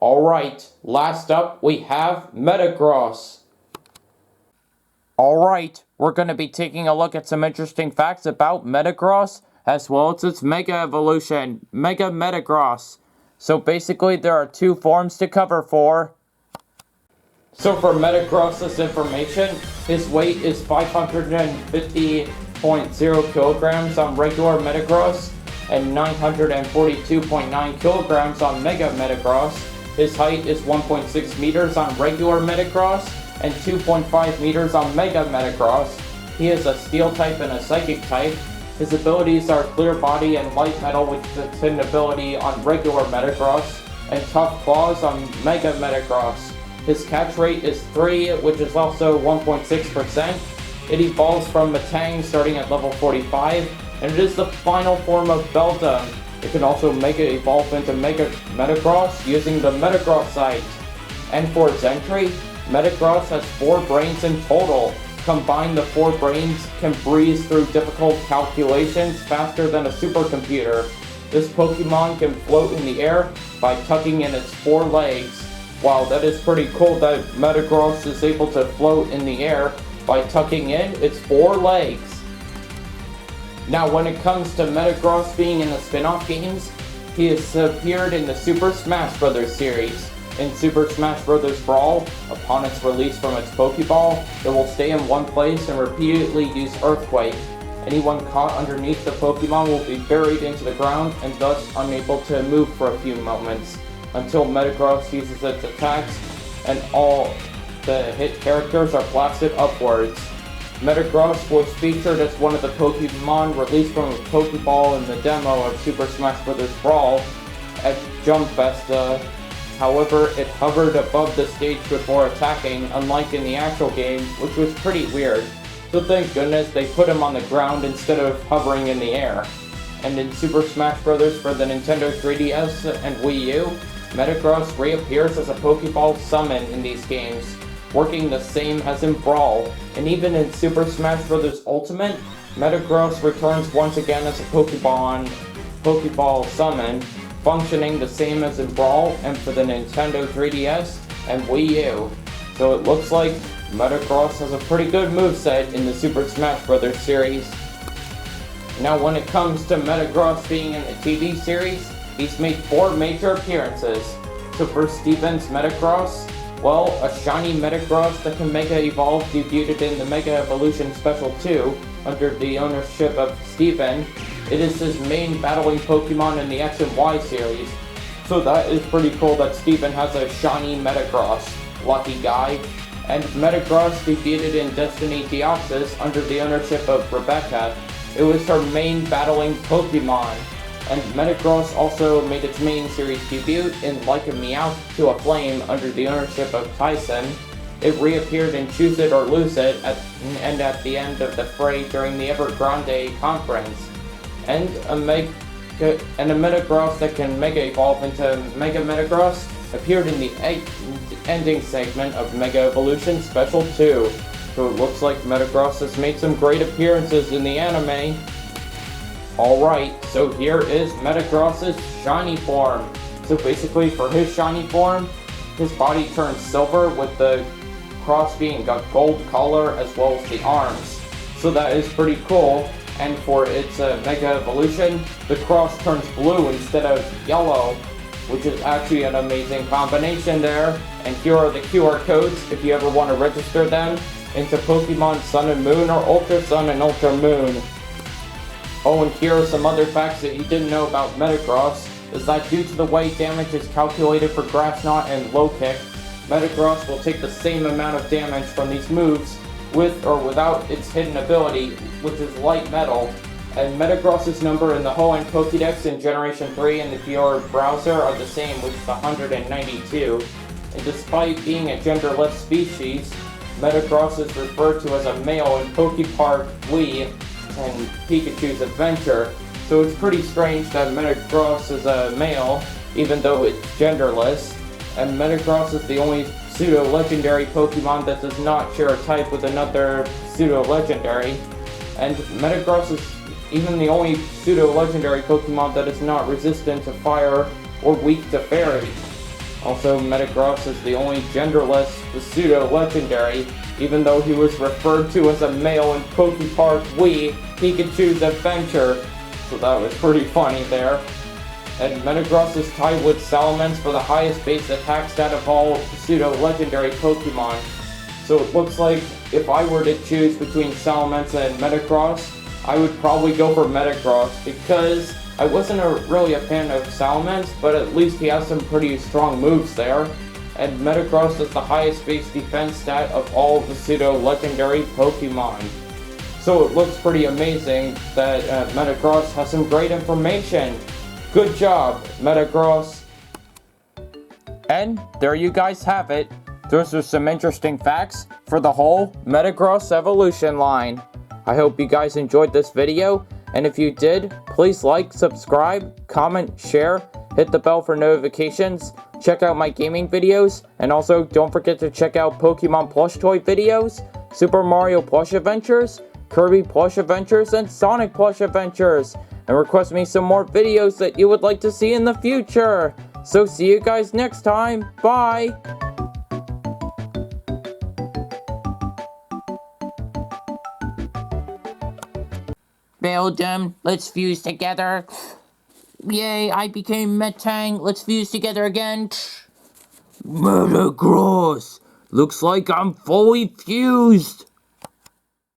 Alright, last up we have Metagross. Alright, we're going to be taking a look at some interesting facts about Metagross, as well as its Mega Evolution, Mega Metagross. So basically there are two forms to cover for. So for Metagross's information, his weight is 550.0 kilograms on regular Metagross, and 942.9 kilograms on Mega Metagross. His height is 1.6 meters on regular Metagross, and 2.5 meters on Mega Metagross. He is a Steel type and a Psychic type. His abilities are Clear Body and Light Metal with Thin ability on regular Metagross, and Tough Claws on Mega Metagross. His catch rate is 3, which is also 1.6%. It evolves from Metang starting at level 45, and it is the final form of Beldum. It can also Mega Evolve into Mega Metagross using the Metagross site. And for its entry, Metagross has 4 brains in total. Combined, the 4 brains can breeze through difficult calculations faster than a supercomputer. This Pokemon can float in the air by tucking in its 4 legs. Wow, that is pretty cool that Metagross is able to float in the air by tucking in its 4 legs. Now when it comes to Metagross being in the spin-off games, he has appeared in the Super Smash Bros. Series. In Super Smash Bros. Brawl, upon its release from its Pokeball, it will stay in one place and repeatedly use Earthquake. Anyone caught underneath the Pokemon will be buried into the ground and thus unable to move for a few moments, until Metagross uses its attacks and all the hit characters are blasted upwards. Metagross was featured as one of the Pokemon released from a Pokeball in the demo of Super Smash Bros. Brawl at Jump Festa. However, it hovered above the stage before attacking, unlike in the actual game, which was pretty weird. So thank goodness they put him on the ground instead of hovering in the air. And in Super Smash Bros. For the Nintendo 3DS and Wii U, Metagross reappears as a Pokeball summon in these games, working the same as in Brawl. And even in Super Smash Bros. Ultimate, Metagross returns once again as a Pokeball summon, functioning the same as in Brawl and for the Nintendo 3DS and Wii U. So it looks like Metagross has a pretty good moveset in the Super Smash Bros. Series. Now when it comes to Metagross being in the TV series, he's made 4 major appearances. So for Steven's Metagross, well, a shiny Metagross that can Mega Evolve debuted in the Mega Evolution Special 2 under the ownership of Steven. It is his main battling Pokemon in the X and Y series. So that is pretty cool that Steven has a shiny Metagross. Lucky guy. And Metagross debuted in Destiny Deoxys under the ownership of Rebecca. It was her main battling Pokemon. And Metagross also made its main series debut in Like a Meowth to a Flame under the ownership of Tyson. It reappeared in Choose It or Lose It at the end of the fray during the Evergrande conference. And a Metagross that can Mega Evolve into Mega Metagross appeared in the ending segment of Mega Evolution Special 2. So it looks like Metagross has made some great appearances in the anime. Alright, so here is Metagross's shiny form. So basically for his shiny form, his body turns silver with the cross being a gold color as well as the arms. So that is pretty cool. And for its Mega Evolution, the cross turns blue instead of yellow, which is actually an amazing combination there. And here are the QR codes if you ever want to register them into Pokemon Sun and Moon or Ultra Sun and Ultra Moon. Oh, and here are some other facts that you didn't know about Metagross, is that due to the way damage is calculated for Grass Knot and Low Kick, Metagross will take the same amount of damage from these moves with or without its hidden ability, which is Light Metal. And Metagross's number in the Hoenn Pokédex in Generation 3 and the Fiora browser are the same, which is 192. And despite being a genderless species, Metagross is referred to as a male in Pokepark Wii and Pikachu's Adventure. So it's pretty strange that Metagross is a male, even though it's genderless. And Metagross is the only pseudo-legendary Pokemon that does not share a type with another pseudo-legendary. And Metagross is even the only pseudo-legendary Pokemon that is not resistant to fire or weak to fairy. Also, Metagross is the only genderless pseudo-legendary, even though he was referred to as a male in Pokepark Wii, Pikachu's Adventure, so that was pretty funny there. And Metagross is tied with Salamence for the highest base attack stat of all pseudo-legendary Pokemon. So it looks like if I were to choose between Salamence and Metagross, I would probably go for Metagross because I wasn't really a fan of Salamence, but at least he has some pretty strong moves there. And Metagross is the highest base defense stat of all the pseudo-legendary Pokemon. So it looks pretty amazing that Metagross has some great information. Good job, Metagross. And there you guys have it. Those are some interesting facts for the whole Metagross evolution line. I hope you guys enjoyed this video, and if you did, please like, subscribe, comment, share, hit the bell for notifications, check out my gaming videos, and also don't forget to check out Pokemon plush toy videos, Super Mario plush adventures, Kirby plush adventures, and Sonic plush adventures, and request me some more videos that you would like to see in the future. So see you guys next time. Bye! Beldum, let's fuse together. Yay, I became Metang. Let's fuse together again. Metagross, looks like I'm fully fused.